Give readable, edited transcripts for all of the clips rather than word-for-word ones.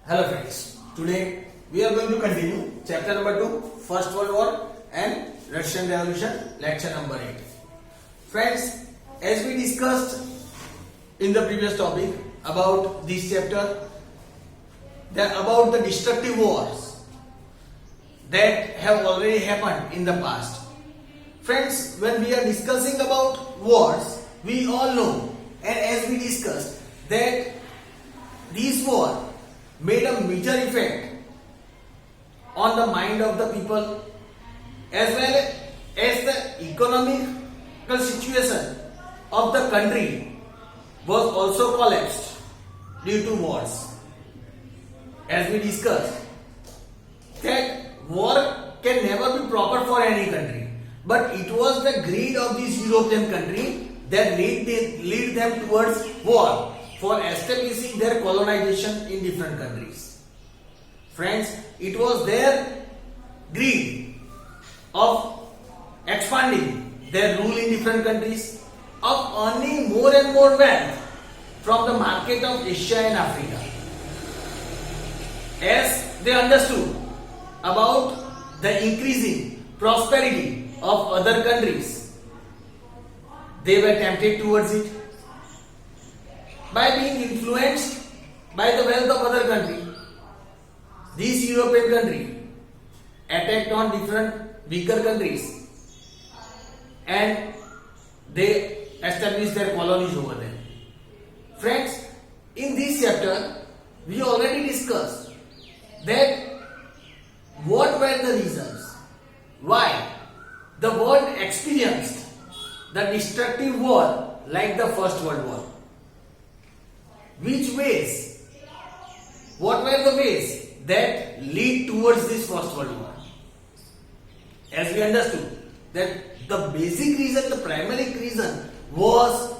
Hello friends, today we are going to continue chapter number 2, First World War and Russian Revolution, lecture number 8. Friends, as we discussed in the previous topic about this chapter, about the destructive wars that have already happened in the past. Friends, when we are discussing about wars, we all know and as we discussed that these wars made a major effect on the mind of the people as well as the economical situation of the country was also collapsed due to wars. As we discussed that war can never be proper for any country, but it was the greed of these European countries that lead them towards war for establishing their colonization in different countries. Friends, it was their greed of expanding their rule in different countries, of earning more and more wealth from the market of Asia and Africa. As they understood about the increasing prosperity of other countries, they were tempted towards it. By being influenced by the wealth of other countries, these European countries attacked on different weaker countries and they established their colonies over there. Friends, in this chapter, we already discussed that what were the reasons why the world experienced the destructive war like the First World War. What were the ways that lead towards this First World War? As we understood that the basic reason, the primary reason was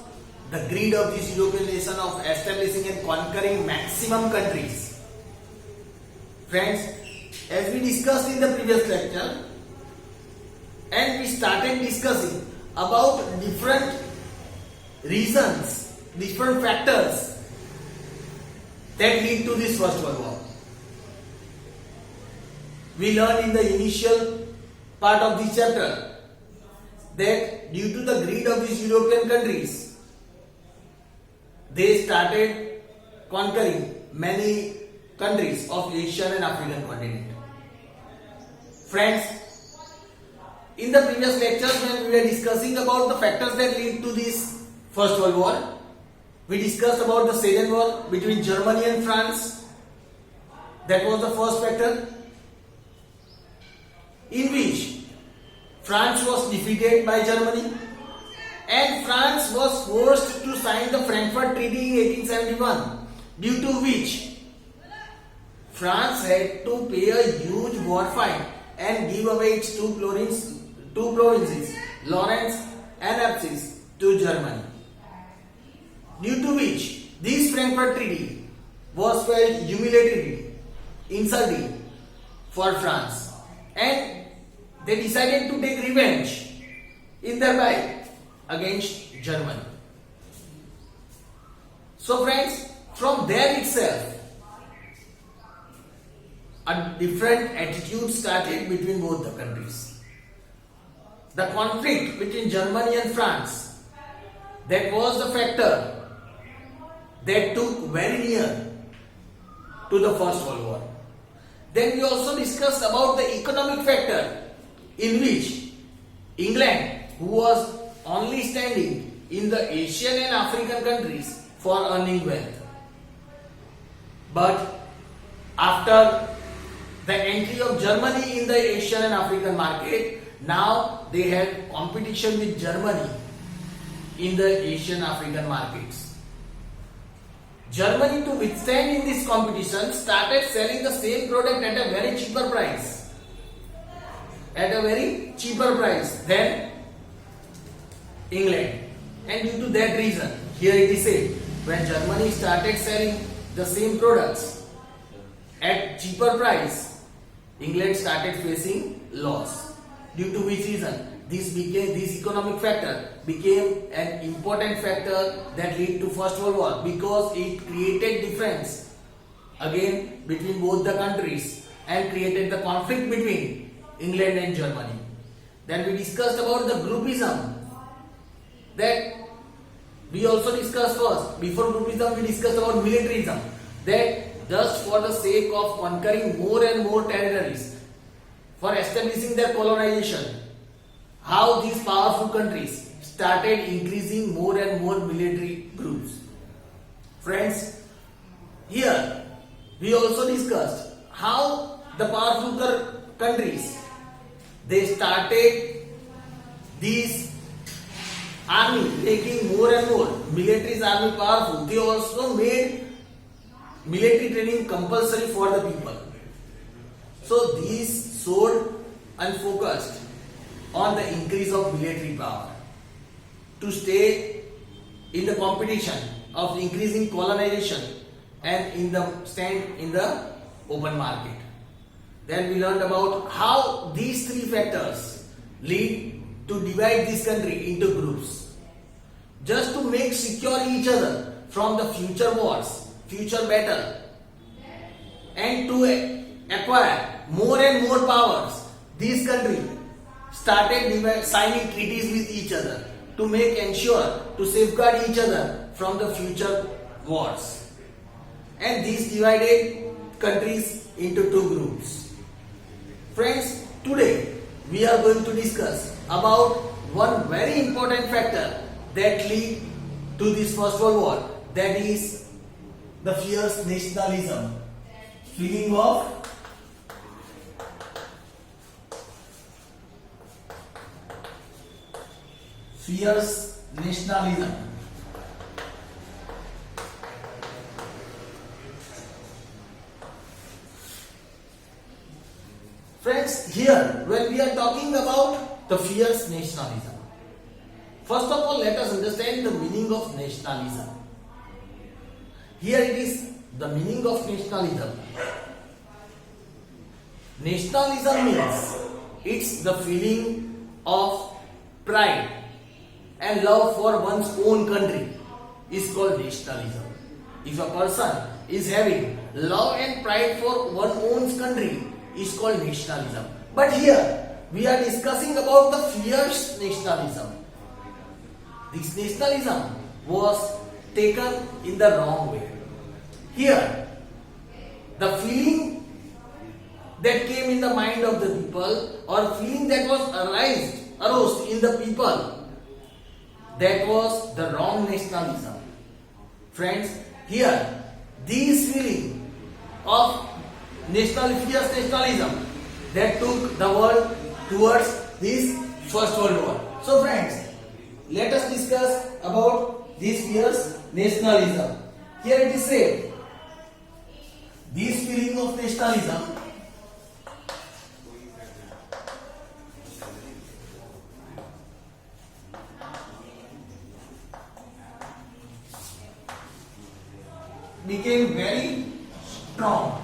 the greed of this European nation of establishing and conquering maximum countries. Friends, as we discussed in the previous lecture and we started discussing about different reasons, different factors that lead to this First World War. We learned in the initial part of this chapter that due to the greed of these European countries, they started conquering many countries of Asian and African continent. Friends, in the previous lectures when we were discussing about the factors that lead to this First World War, we discussed about the Syrian war between Germany and France. That was the first factor, in which France was defeated by Germany and France was forced to sign the Frankfurt Treaty in 1871, due to which France had to pay a huge war fine and give away its two provinces, Lawrence and Alsace, to Germany. Due to which this Frankfurt Treaty was felt humiliating, insulting for France, and they decided to take revenge in their fight against Germany. So friends, from there itself, a different attitude started between both the countries. The conflict between Germany and France, that was the factor that took very near to the First World War. Then we also discussed about the economic factor, in which England, who was only standing in the Asian and African countries for earning wealth, but after the entry of Germany in the Asian and African market, now they had competition with Germany in the Asian African markets. Germany, to withstand in this competition, started selling the same product at a very cheaper price. Than England. And due to that reason, here it is said, when Germany started selling the same products at cheaper price, England started facing loss. Due to which reason this economic factor became an important factor that led to First World War, because it created difference again between both the countries and created the conflict between England and Germany. Then we discussed about the groupism. That we also discussed first. Before groupism, we discussed about militarism. That just for the sake of conquering more and more territories, for establishing their colonization, how these powerful countries started increasing more and more military groups. Friends, here we also discussed how the powerful countries, they started these army taking more and more military's army powerful. They also made military training compulsory for the people. So these showed unfocused on the increase of military power to stay in the competition of increasing colonization and stand in the open market. Then we learned about how these three factors lead to divide this country into groups just to make secure each other from the future wars, future battle, and to acquire more and more powers. These countries started signing treaties with each other to ensure to safeguard each other from the future wars. And these divided countries into two groups. Friends, today we are going to discuss about one very important factor that lead to this First World War, that is the fierce nationalism, feeling of fierce nationalism. Friends, here when we are talking about the fierce nationalism, first of all let us understand the meaning of nationalism. Here it is the meaning of nationalism. Nationalism means it's the feeling of pride and love for one's own country is called nationalism. If a person is having love and pride for one's own country, is called nationalism. But here we are discussing about the fierce nationalism. This nationalism was taken in the wrong way. Here the feeling that came in the mind of the people, or feeling that was aroused in the people, that was the wrong nationalism. Friends, here this feeling of fierce nationalism that took the world towards this First World War. So friends, let us discuss about this fierce nationalism. Here it is said, this feeling of nationalism became very strong.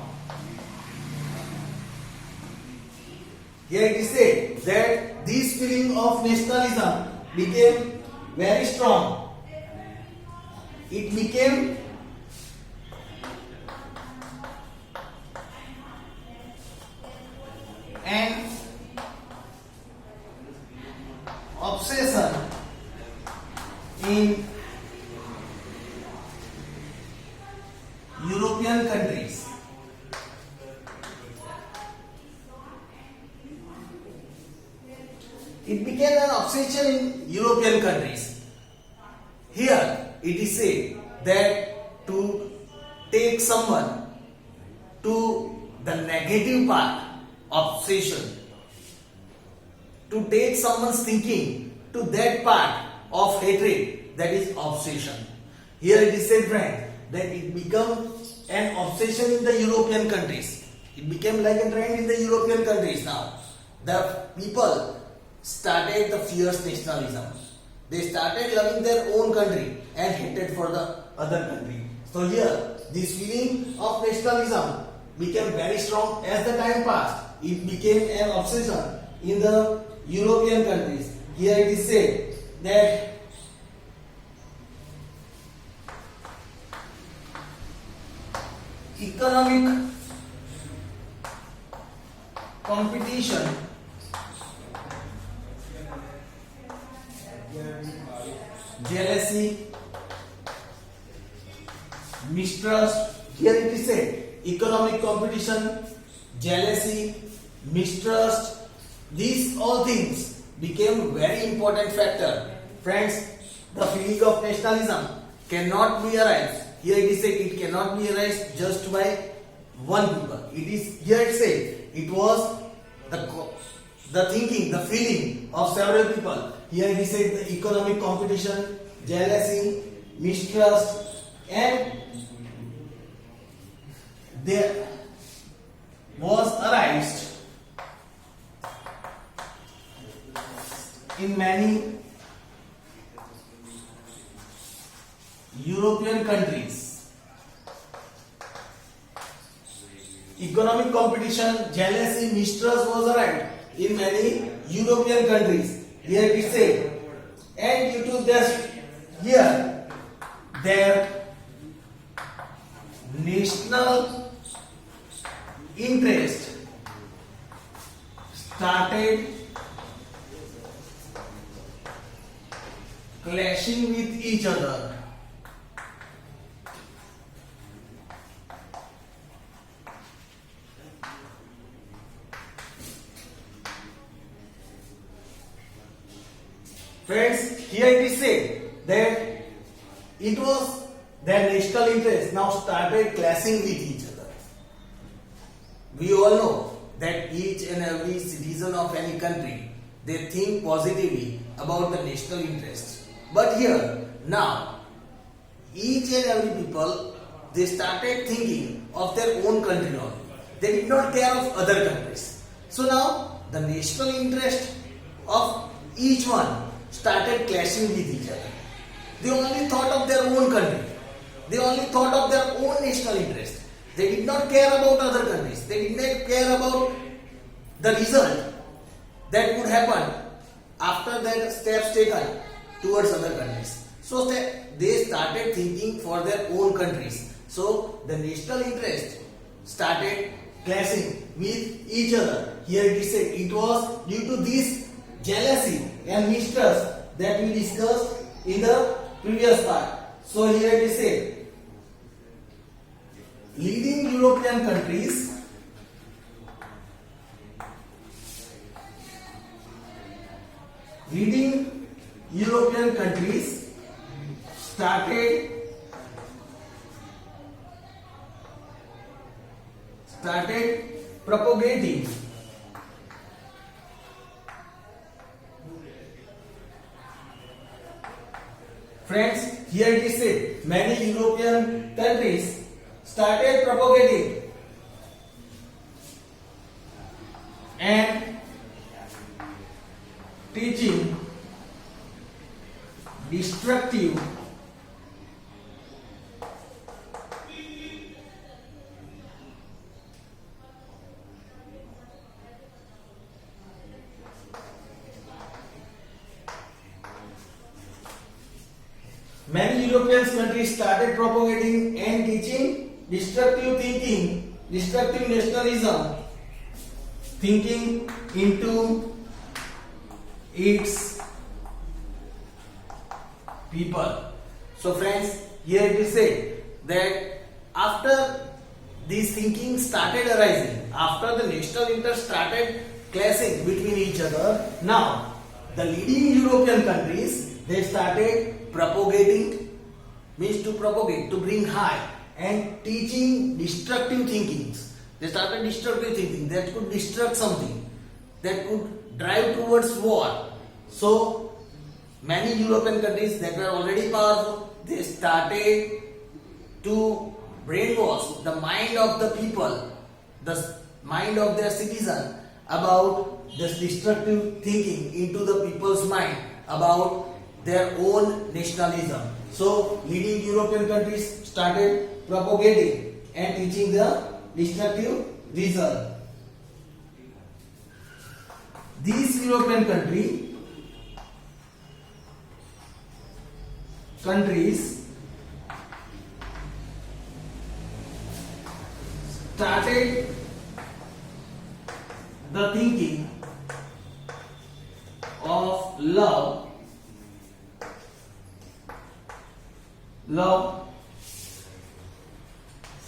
Here it is said that this feeling of nationalism became very strong. It became an obsession in European countries. It became an obsession in European countries. Here it is said that to take someone to the negative part, obsession, to take someone's thinking to that part of hatred, that is obsession. Here it is said, friend, that it became an obsession in the European countries. It became like a trend in the European countries now. The people started the fierce nationalism. They started loving their own country and hated for the other country. So here, this feeling of nationalism became very strong as the time passed. It became an obsession in the European countries. Here it is said that economic competition jealousy, mistrust. Here it is said economic competition, jealousy, mistrust. These all things became very important factor. Friends, the feeling of nationalism cannot be arise. Here it is said it cannot be arise just by one people. It is here it said it was the thinking, the feeling of several people. Here he said the economic competition, jealousy, mistrust, and there was arised in many European countries. Economic competition, jealousy, mistrust was arised in many European countries. Here it is said, and due to this, here their national interest started clashing with each other. Friends, here it is said that it was their national interest now started clashing with each other. We all know that each and every citizen of any country, they think positively about the national interest. But here, now, each and every people, they started thinking of their own country only. They did not care of other countries. So now, the national interest of each one started clashing with each other. They only thought of their own country. They only thought of their own national interest. They did not care about other countries. They did not care about the result that would happen after that steps taken towards other countries. So they started thinking for their own countries. So the national interest started clashing with each other. Here it is said it was due to this jealousy and mistrust that we discussed in the previous part. So here it is said leading European countries started propagating friends, here it is said many European countries started propagating and teaching destructive many European countries started propagating and teaching destructive thinking, destructive nationalism, thinking into its people. So friends, here it is said that after these thinking started arising, after the national interest started clashing between each other, now the leading European countries, they started propagating, means to propagate, to bring high, and teaching destructive thinkings. They started destructive thinking that could destruct something, that could drive towards war. So many European countries that were already powerful, they started to brainwash the mind of the people, the mind of their citizen about this destructive thinking into the people's mind about their own nationalism. So leading European countries started propagating and teaching the destructive result. These European countries started the thinking of love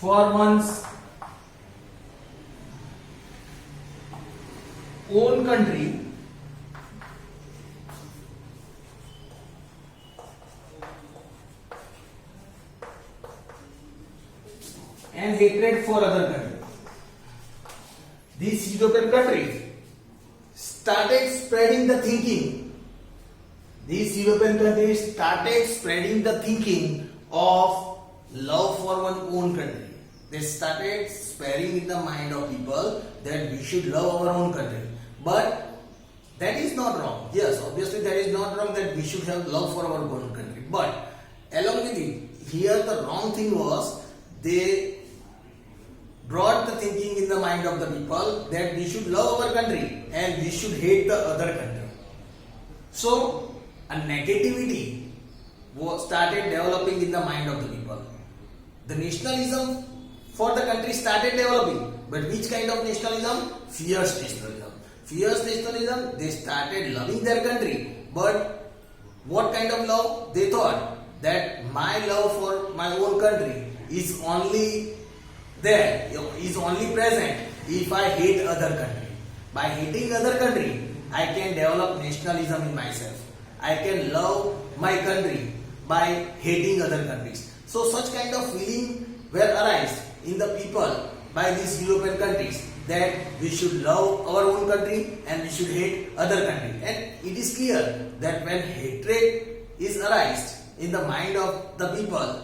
for one's own country and hatred for other countries. These European countries started spreading the thinking. These European countries started spreading the thinking of love for one own country. They started spreading in the mind of people that we should love our own country. But that is not wrong. Yes, obviously that is not wrong that we should have love for our own country. But along with it, here the wrong thing was they brought the thinking in the mind of the people that we should love our country and we should hate the other country. So a negativity started developing in the mind of the people. The nationalism for the country started developing. But which kind of nationalism? Fierce nationalism. Fierce nationalism, they started loving their country. But what kind of love? They thought that my love for my own country is only there, is only present if I hate other country. By hating other country, I can develop nationalism in myself. I can love my country by hating other countries. So such kind of feeling were arise in the people by these European countries that we should love our own country and we should hate other country. And it is clear that when hatred is arised in the mind of the people,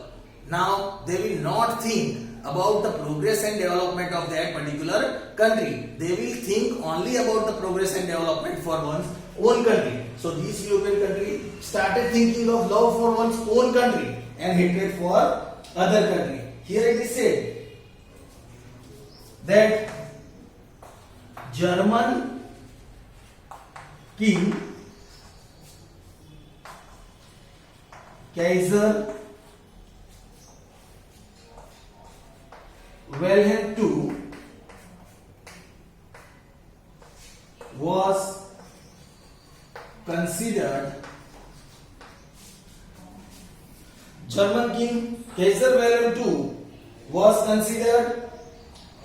now they will not think about the progress and development of that particular country. They will think only about the progress and development for one's own country. So these European countries started thinking of love for one's own country and hatred for other country. Here it is said that German king Kaiser Wilhelm II was considered German king Kaiser Wilhelm II was considered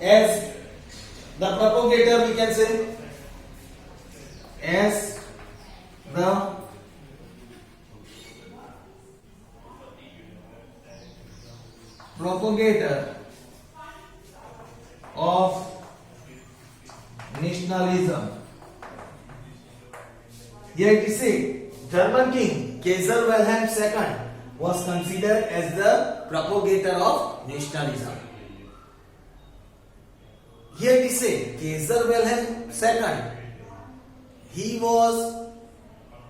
as the propagator, we can say, as the propagator of nationalism. Here it is said, German king Kaiser Wilhelm II was considered as the propagator of nationalism. Here it is said, Kaiser Wilhelm II, he was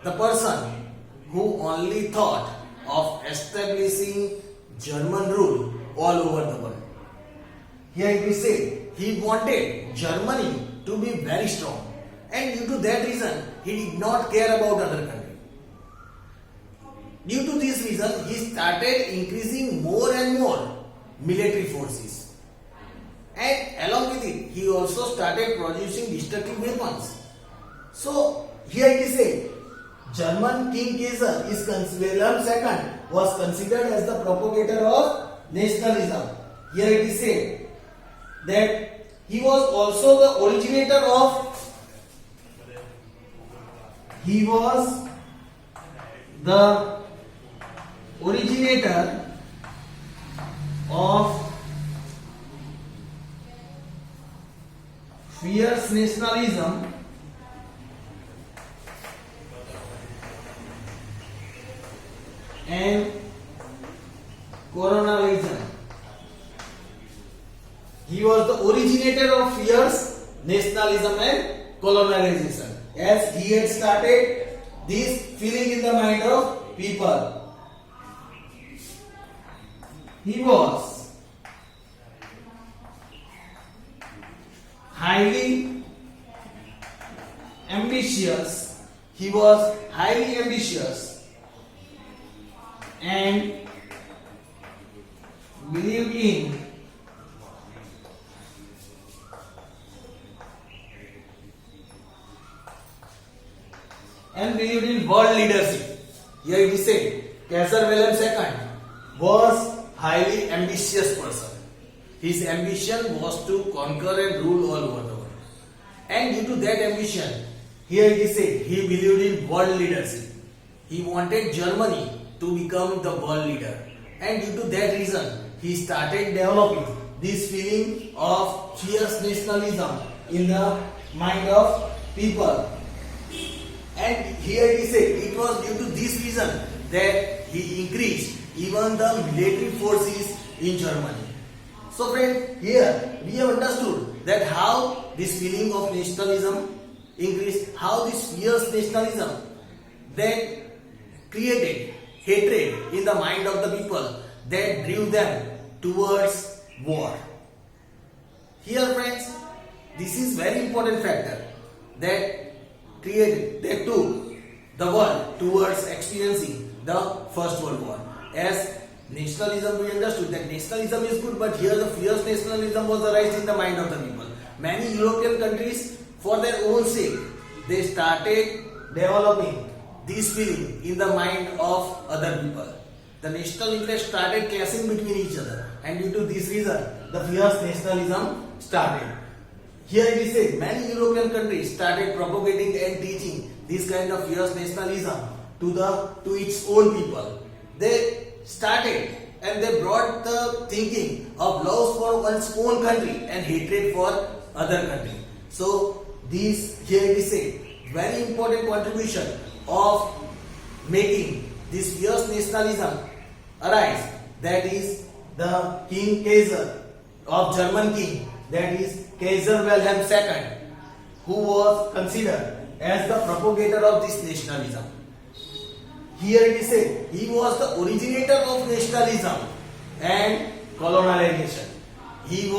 the person who only thought of establishing German rule all over the world. Here it is said, he wanted Germany to be very strong, and due to that reason, he did not care about other countries. Due to this reason, he started increasing more and more military forces. And along with it, he also started producing destructive weapons. So, here it is said, German King Kaiser Wilhelm II was considered as the propagator of nationalism. Here it is said that he was also the originator of fierce nationalism and colonialism. He was the originator of fierce nationalism and colonialization, as he had started this feeling in the mind of people. He was highly ambitious. He was highly ambitious and believed in and believed in world leadership. Here it is said, Kaiser Wilhelm II was highly ambitious person. His ambition was to conquer and rule all over the world. And due to that ambition, here it is said, he believed in world leadership. He wanted Germany to become the world leader. And due to that reason, he started developing this feeling of fierce nationalism in the mind of people. And here it is said, it was due to this reason that he increased even the military forces in Germany. So friends, here we have understood that how this feeling of nationalism increased, how this fierce nationalism that created hatred in the mind of the people that drew them towards war. Here friends, this is very important factor that took the world towards experiencing the First World War. As nationalism, we understood that nationalism is good, but here the fierce nationalism was arised in the mind of the people. Many European countries, for their own sake, they started developing this feeling in the mind of other people. The national interest started clashing between each other, and due to this reason, the fierce nationalism started. Here it is said, many European countries started propagating and teaching this kind of fierce nationalism to its own people. They started and they brought the thinking of love for one's own country and hatred for other country. So this here it is said, very important contribution of making this fierce nationalism arise, that is the King Kaiser of German king, that is Kaiser Wilhelm II, who was considered as the propagator of this nationalism. Here it is said, he was the originator of nationalism and colonization. Here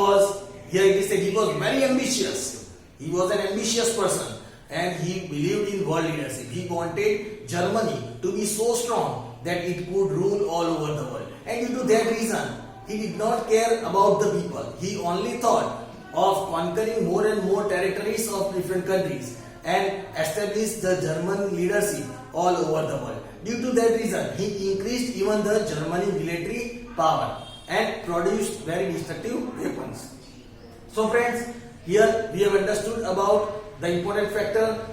it is said, he was very ambitious. He was an ambitious person and he believed in world leadership. He wanted Germany to be so strong that it could rule all over the world. And due to that reason, he did not care about the people. He only thought of conquering more and more territories of different countries and establish the German leadership all over the world. Due to that reason, he increased even the Germany military power and produced very destructive weapons. So friends, here we have understood about the important factor,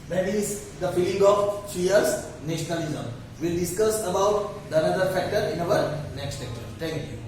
that is the feeling of fierce nationalism. We will discuss about the another factor in our next lecture. Thank you.